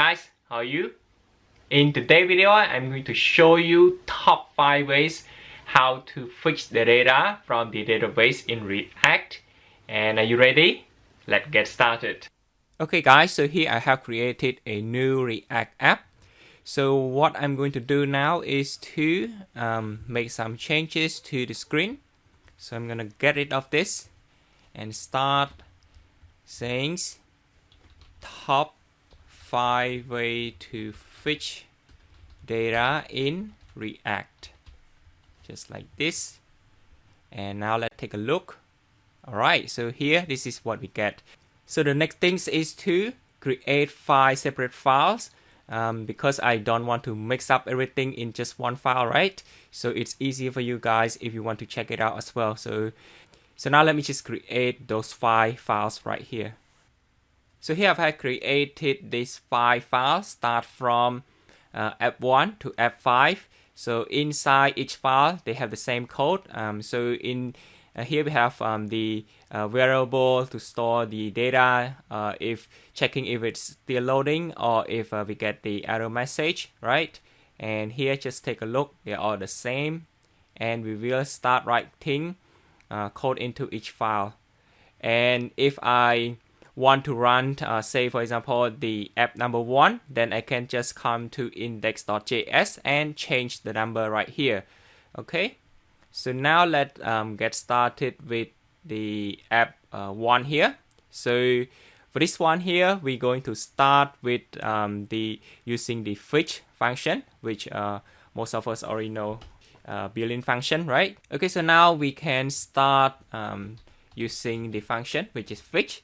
guys, how are you? In today's video, I'm going to show you top 5 ways how to fetch the data from the database in React. And are you ready? Let's get started. Okay guys, so here I have created a new React app. So what I'm going to do now is to make some changes to the screen. So I'm gonna get rid of this and start saying top 5 ways to fetch data in React, just like this. And now let's take a look. Alright, so here this is what we get. So the next thing is to create 5 separate files because I don't want to mix up everything in just one file, right? So it's easier for you guys if you want to check it out as well. So now let me just create those 5 files right here. So here I've created these 5 files, start from F1 to F5. So inside each file, they have the same code. So in here we have the variable to store the data, if checking if it's still loading or if we get the error message, right? And here just take a look, they're all the same. And we will start writing code into each file. And if I want to run, say for example, the app number 1, then I can just come to index.js and change the number right here. Okay, so now let's get started with the app 1 here. So for this one here, we're going to start with using the fetch function, which most of us already know, built-in function, right? Okay, so now we can start using the function, which is fetch.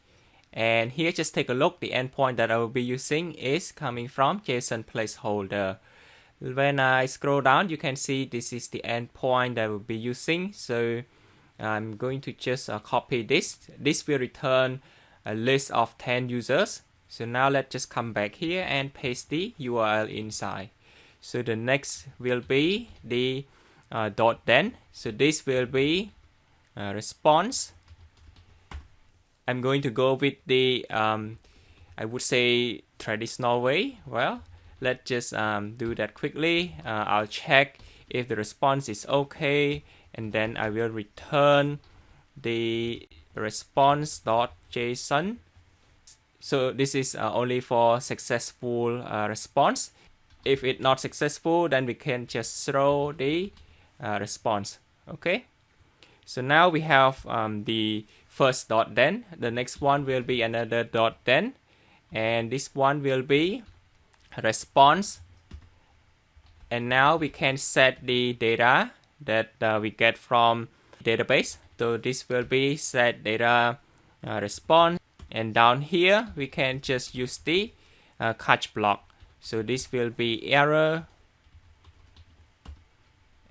And here, just take a look. The endpoint that I will be using is coming from JSON placeholder. When I scroll down, you can see this is the endpoint that I will be using. So I'm going to just copy this. This will return a list of 10 users. So now let's just come back here and paste the URL inside. So the next will be the .then. So this will be response. I'm going to go with the, I would say, traditional way. Well, let's just do that quickly. I'll check if the response is okay, and then I will return the response.json. So this is only for successful response. If it's not successful, then we can just throw the response. Okay. So now we have the first .then. The next one will be another .then, and this one will be response. And now we can set the data that we get from database. So this will be set data response, and down here we can just use the catch block. So this will be error,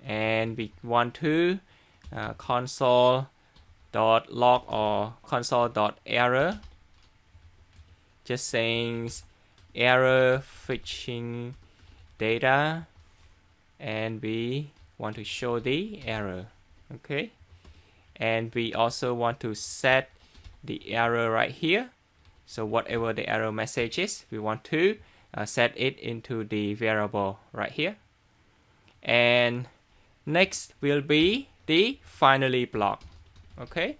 and we want to console.log or console.error, just saying error fetching data, and we want to show the error. Okay, and we also want to set the error right here. So whatever the error message is, we want to set it into the variable right here. And next will be the finally block. Okay,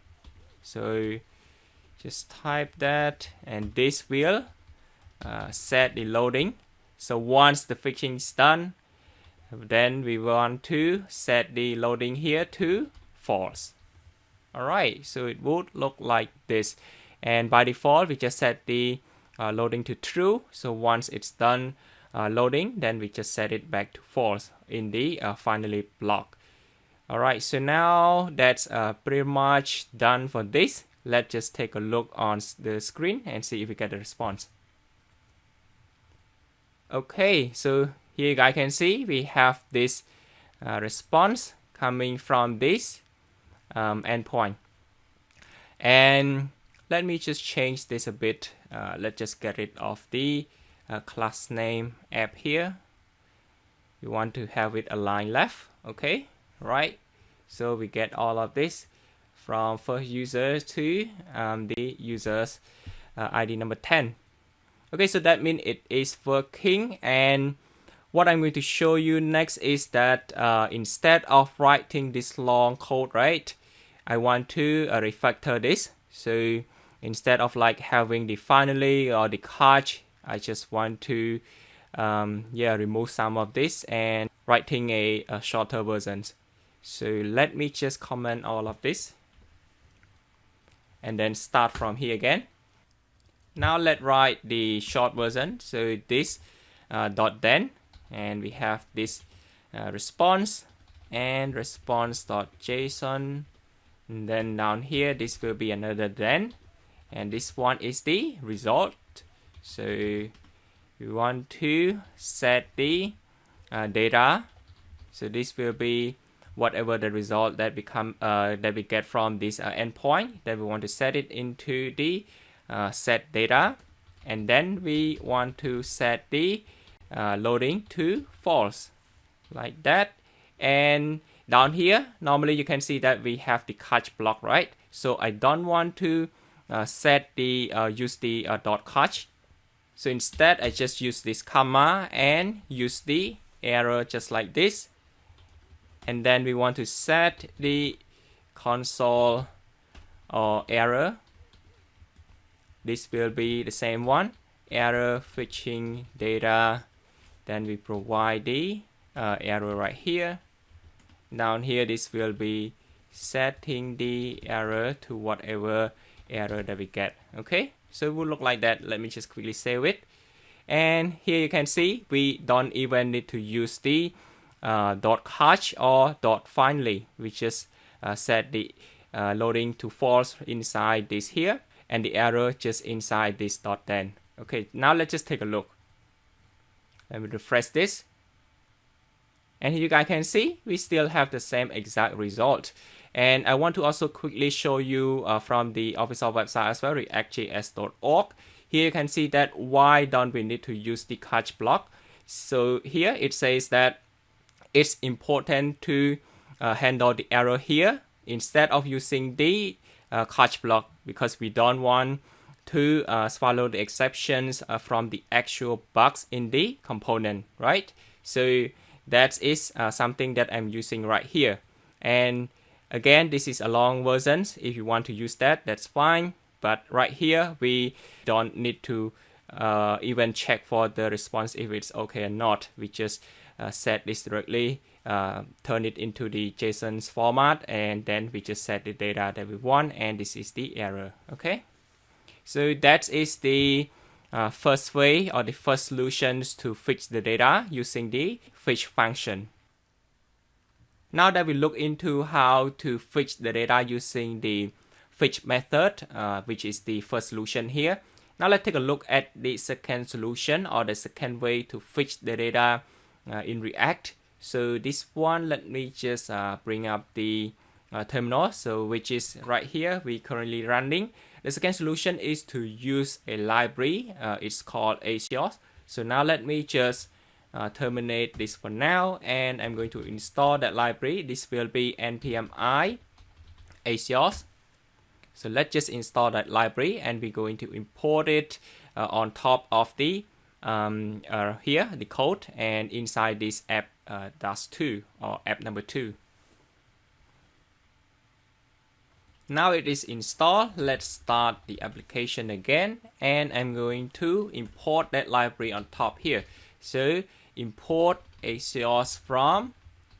so just type that, and this will set the loading. So once the fetching is done, then we want to set the loading here to false. Alright, so it would look like this, and by default we just set the loading to true. So once it's done loading, then we just set it back to false in the finally block. Alright, so now that's pretty much done for this. Let's just take a look on the screen and see if we get a response. Okay, so here you guys can see we have this response coming from this endpoint. And let me just change this a bit. Let's just get rid of the class name app here. We want to have it align left. Okay, right? So we get all of this from first user to the user's ID number 10. Okay, so that means it is working. And what I'm going to show you next is that instead of writing this long code, right, I want to refactor this. So instead of like having the finally or the catch, I just want to remove some of this and writing a shorter version. So let me just comment all of this and then start from here again. Now let's write the short version. So this dot then, and we have this response and response.json. And then down here, this will be another then, and this one is the result. So we want to set the data. So this will be whatever the result that that we get from this endpoint. Then we want to set it into the set data, and then we want to set the loading to false, like that. And down here, normally you can see that we have the catch block, right? So I don't want to set the use the dot catch. So instead, I just use this comma and use the error just like this. And then we want to set the console or error. This will be the same one, error fetching data. Then we provide the error right here. Down here, this will be setting the error to whatever error that we get. Okay, so it will look like that. Let me just quickly save it. And here you can see we don't even need to use the dot catch or dot finally. We just set the loading to false inside this here, and the error just inside this dot then. Okay, now let's just take a look. Let me refresh this. And here you guys can see we still have the same exact result. And I want to also quickly show you from the official website as well, reactjs.org. Here you can see that why don't we need to use the catch block. So here it says that it's important to handle the error here instead of using the catch block, because we don't want to swallow the exceptions from the actual bugs in the component, right? So that is something that I'm using right here. And again, this is a long version. If you want to use that, that's fine. But right here, we don't need to even check for the response if it's okay or not. We just set this directly, turn it into the JSON format, and then we just set the data that we want, and this is the error. Okay, so that is the first way or the first solutions to fetch the data using the fetch function. Now that we look into how to fetch the data using the fetch method, which is the first solution here. Now let's take a look at the second solution or the second way to fetch the data in React. So this one, let me just bring up the terminal, so which is right here, we currently running. The second solution is to use a library. It's called axios. So now let me just terminate this for now, and I'm going to install that library. This will be npm i axios. So let's just install that library, and we're going to import it on top of the here the code, and inside this app -2 or app number 2. Now it is installed. Let's start the application again, and I'm going to import that library on top here. So import axios from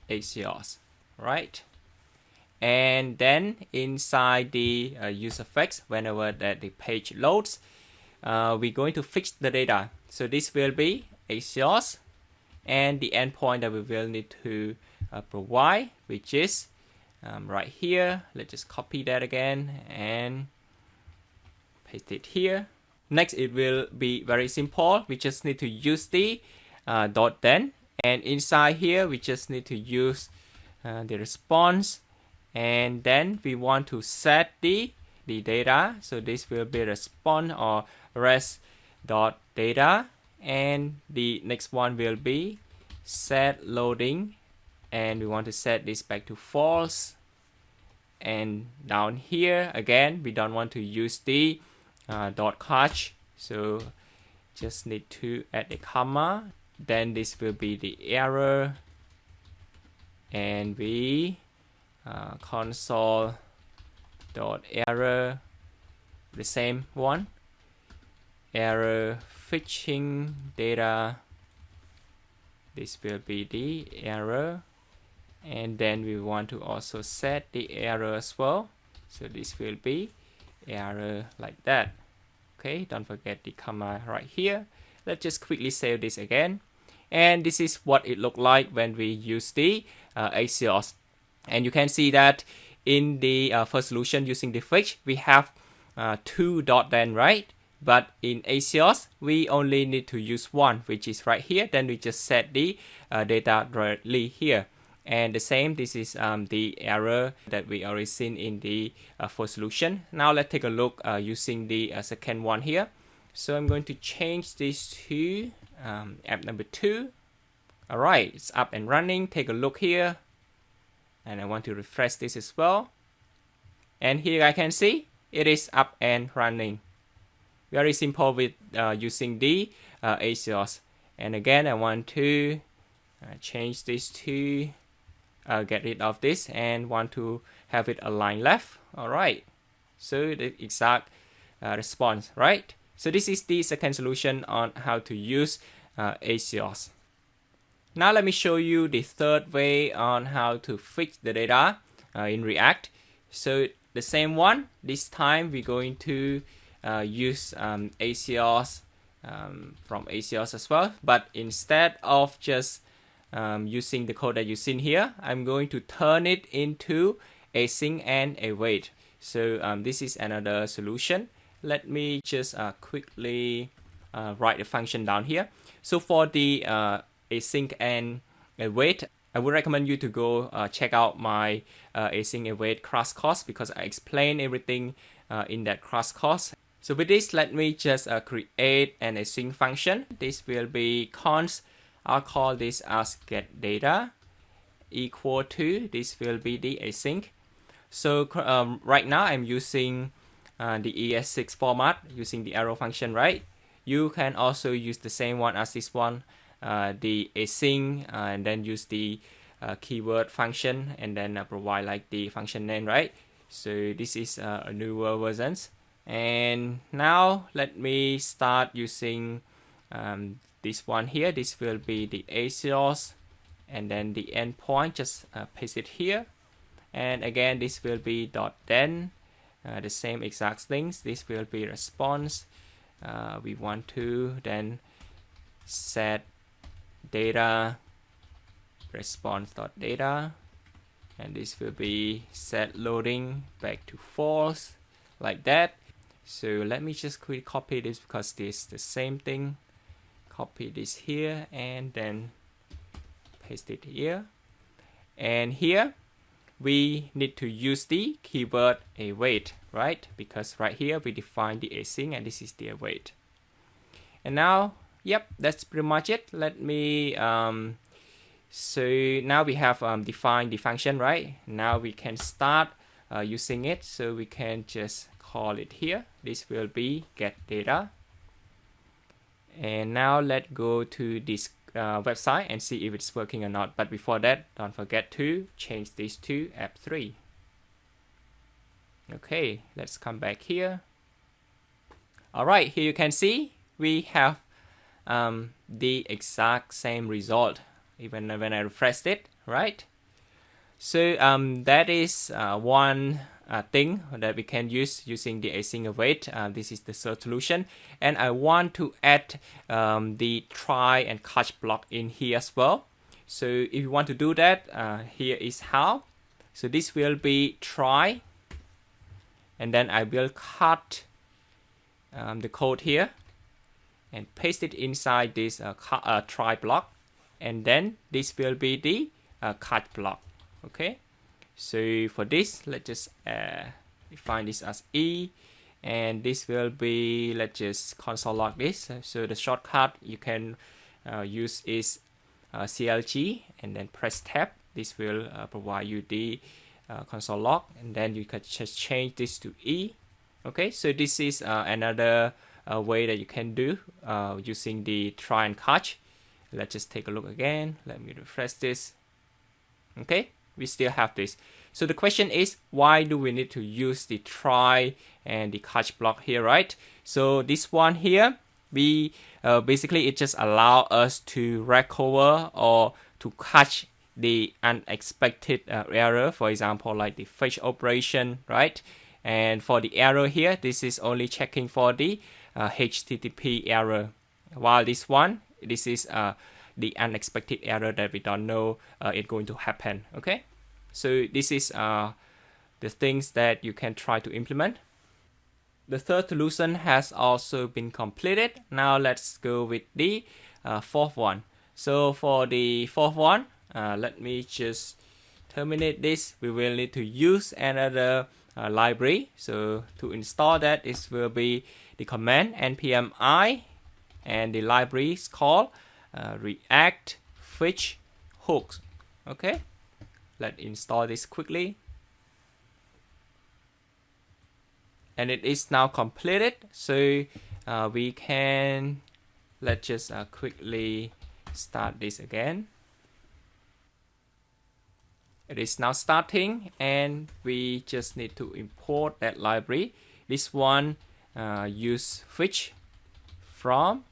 axios, right? And then inside the user effects, whenever that the page loads, we're going to fetch the data. So this will be axios, and the endpoint that we will need to provide, which is right here. Let's just copy that again and paste it here. Next, it will be very simple. We just need to use the dot then, and inside here we just need to use the response, and then we want to set the data. So this will be response or res dot data, and the next one will be set loading, and we want to set this back to false. And down here again, we don't want to use the dot catch, so just need to add a comma, then this will be the error, and we console.error, the same one, error fetching data, this will be the error, and then we want to also set the error as well, so this will be error like that. Okay, don't forget the comma right here. Let's just quickly save this again, and this is what it looked like when we use the axios. And you can see that in the first solution using the fetch, we have 2 dot then, right? But in axios, we only need to use 1, which is right here. Then we just set the data directly here. And the same, this is the error that we already seen in the first solution. Now let's take a look using the second one here. So I'm going to change this to app number 2. All right, it's up and running. Take a look here. And I want to refresh this as well. And here I can see it is up and running. Very simple with using the axios. And again, I want to change this to get rid of this and want to have it align left. All right, so the exact response, right? So this is the second solution on how to use axios. Now let me show you the third way on how to fix the data in React. So the same one, this time we're going to use axios from axios as well, but instead of just using the code that you've seen here, I'm going to turn it into async and await. So this is another solution. Let me just quickly write the function down here. So for the async and await, I would recommend you to go check out my async await crash course, because I explain everything in that crash course. So with this, let me just create an async function. This will be const, I'll call this as get data equal to, this will be the async. So right now I'm using the ES6 format using the arrow function, right? You can also use the same one as this one, the async, and then use the keyword function, and then provide like the function name, right? So this is a newer versions. And now let me start using this one here. This will be the axios, and then the endpoint, just paste it here. And again, this will be .then, the same exact things. This will be response. We want to then set data response.data, and this will be set loading back to false, like that. So let me just quickly copy this, because this is the same thing. Copy this here and then paste it here. And here we need to use the keyword await, right? Because right here we define the async, and this is the await. And now, yep, that's pretty much it. Let me so now we have defined the function, right? Now we can start using it. So we can just call it here. This will be get data. And now let's go to this website and see if it's working or not. But before that, don't forget to change this to app 3. Okay, let's come back here. All right, here you can see we have the exact same result even when I refreshed it, right? So that is one thing that we can use using the async await. This is the third solution, and I want to add the try and catch block in here as well. So if you want to do that, here is how. So this will be try, and then I will cut the code here and paste it inside this try block, and then this will be the catch block. Okay, so for this, let's just define this as E, and this will be, let's just console log this. So the shortcut you can use is CLG, and then press tab. This will provide you the console log, and then you can just change this to E. Okay, so this is another way that you can do using the try and catch. Let's just take a look again. Let me refresh this. Okay, we still have this. So the question is, why do we need to use the try and the catch block here, right? So this one here, we basically it just allow us to recover or to catch the unexpected error, for example, like the fetch operation, right? And for the error here, this is only checking for the HTTP error, while this one, this is the unexpected error that we don't know it's going to happen. Okay, so this is the things that you can try to implement. The third solution has also been completed. Now let's go with the fourth one. So for the fourth one, let me just terminate this. We will need to use another library. So to install that, it will be the command npm I, and the library is called react fetch hooks. Okay, let's install this quickly. And it is now completed. So we can, let's just quickly start this again. It is now starting, and we just need to import that library. This one use fetch from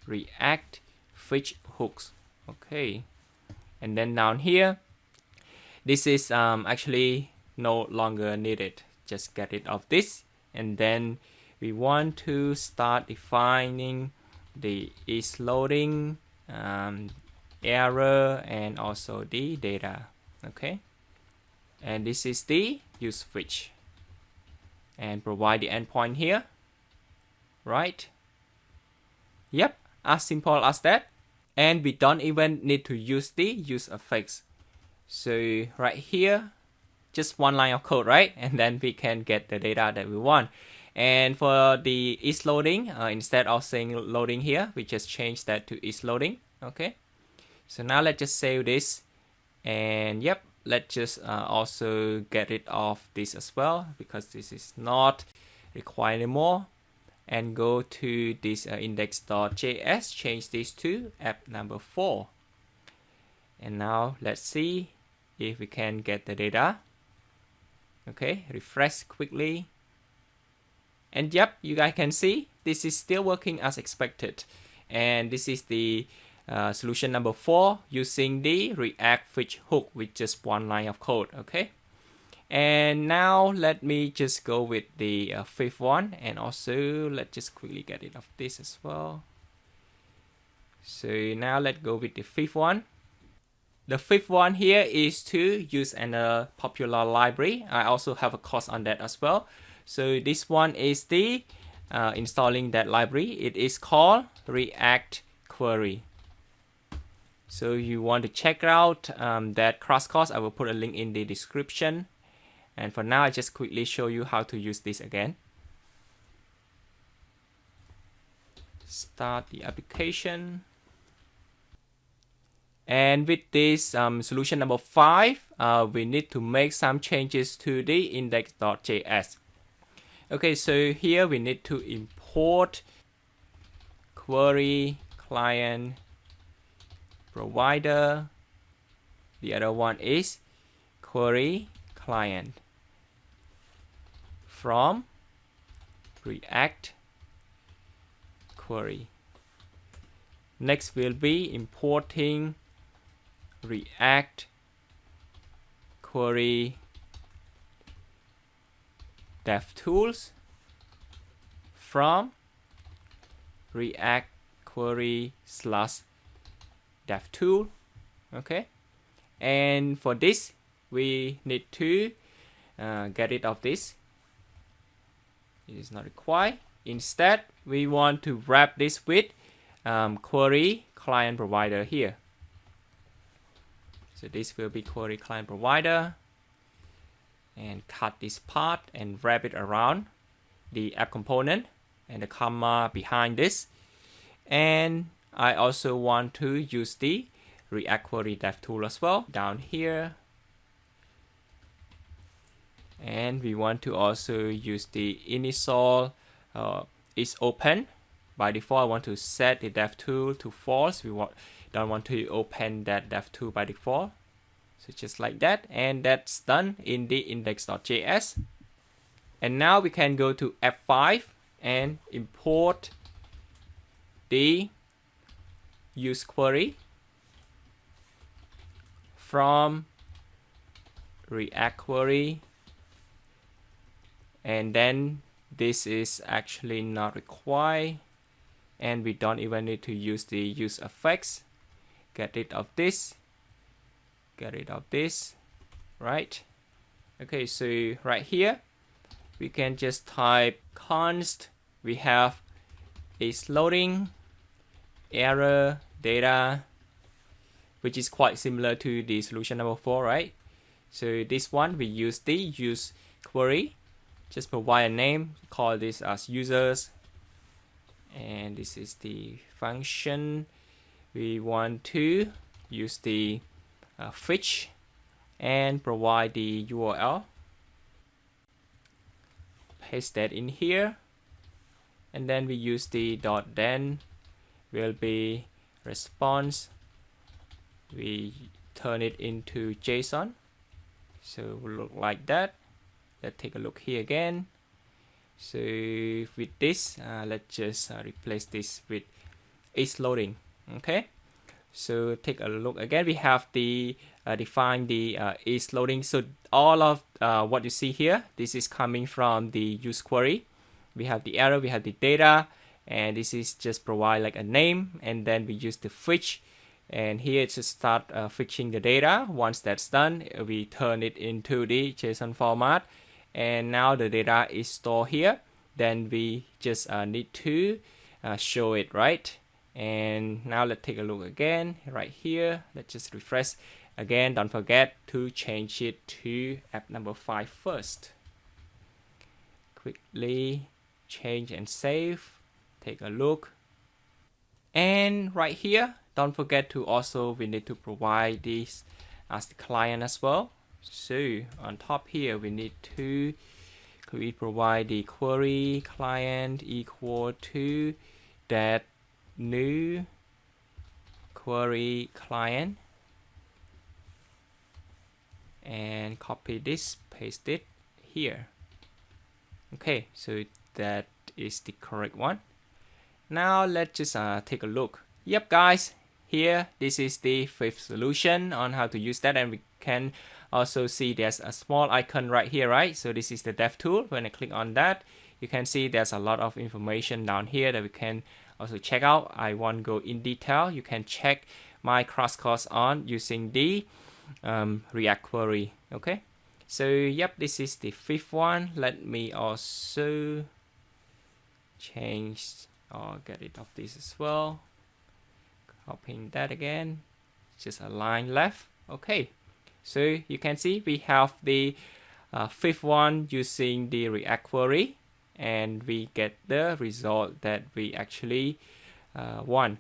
react fetch hooks. Okay, and then down here, this is actually no longer needed. Just get rid of this, and then we want to start defining the is loading error and also the data. Okay, and this is the use fetch, and provide the endpoint here, right? Yep, as simple as that. And we don't even need to use the use effects. So right here, just one line of code, right? And then we can get the data that we want. And for the is loading, instead of saying loading here, we just change that to is loading. Okay, so now let's just save this, and yep, let's just also get rid of this as well, because this is not required anymore. And go to this index.js, change this to app number 4. And now let's see if we can get the data. Okay, refresh quickly. And yep, you guys can see this is still working as expected. And this is the solution number 4 using the react fetch hook with just one line of code. Okay. And now let me just go with the fifth one, and also let's just quickly get rid of this as well. So now let's go with the fifth one. The fifth one here is to use another popular library. I also have a course on that as well. So this one is the installing that library. It is called React Query. So you want to check out that crash course, I will put a link in the description. And for now, I just quickly show you how to use this again. Start the application. And with this solution number 5, we need to make some changes to the index.js. Okay, so here we need to import query client provider. The other one is query client from React Query. Next will be importing React Query DevTools from React Query /DevTool. Okay, and for this we need to get rid of this. It is not required. Instead, we want to wrap this with query client provider here. So this will be query client provider, and cut this part and wrap it around the app component and the comma behind this. And I also want to use the React Query DevTool as well down here. And we want to also use the initial is open by default I want to set the dev tool to false. We don't want to open that dev tool by default. So just like that, and that's done in the index.js. And now we can go to F5 and import the use query from React query, and then this is actually not required, and we don't even need to use the use effects. Get rid of this, right? Okay, so right here we can just type const. We have is loading error data, which is quite similar to the solution number 4, right? So this one we use the use query, just provide a name, call this as users, and this is the function. We want to use the fetch and provide the URL, paste that in here, and then we use the .then will be response. We turn it into JSON, so it will look like that. Let's take a look here again. So with this, let's just replace this with is loading. Okay, so take a look again. We have the define the is loading. So all of what you see here, this is coming from the use query. We have the error, we have the data, and this is just provide like a name, and then we use the fetch, and here it's just start fetching the data. Once that's done, we turn it into the JSON format, and now the data is stored here. Then we just need to show it, right? And now let's take a look again right here. Let's just refresh again. Don't forget to change it to app number 5 first. Quickly change and save. Take a look. And right here, don't forget to also we need to provide this as the client as well. So on top here we need to provide the query client equal to that new query client, and copy this, paste it here. Okay, so that is the correct one. Now let's just take a look. Yep guys, here this is the 5th solution on how to use that, and we can also see there's a small icon right here, right? So this is the dev tool. When I click on that, you can see there's a lot of information down here that we can also check out. I won't go in detail. You can check my crash course on using the React query. Okay, so yep, this is the 5th one. Let me also change or get rid of this as well. Copying that again, just a line left. Okay, so you can see we have the 5th one using the React query, and we get the result that we actually want.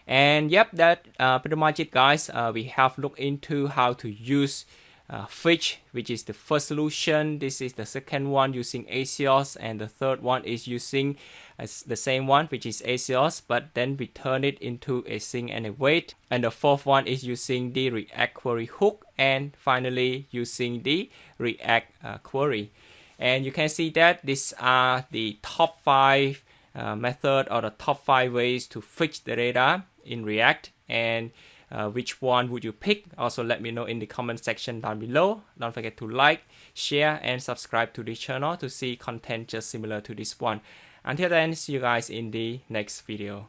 And yep, that pretty much it guys. We have looked into how to use fetch, which is the first solution. This is the second one using axios, and the third one is using the same one, which is axios, but then we turn it into async and await. And the fourth one is using the React query hook, and finally using the React query. And you can see that these are the top 5 method or the top 5 ways to fetch the data in React. And which one would you pick? Also let me know in the comment section down below. Don't forget to like, share, and subscribe to this channel to see content just similar to this one. Until then, see you guys in the next video.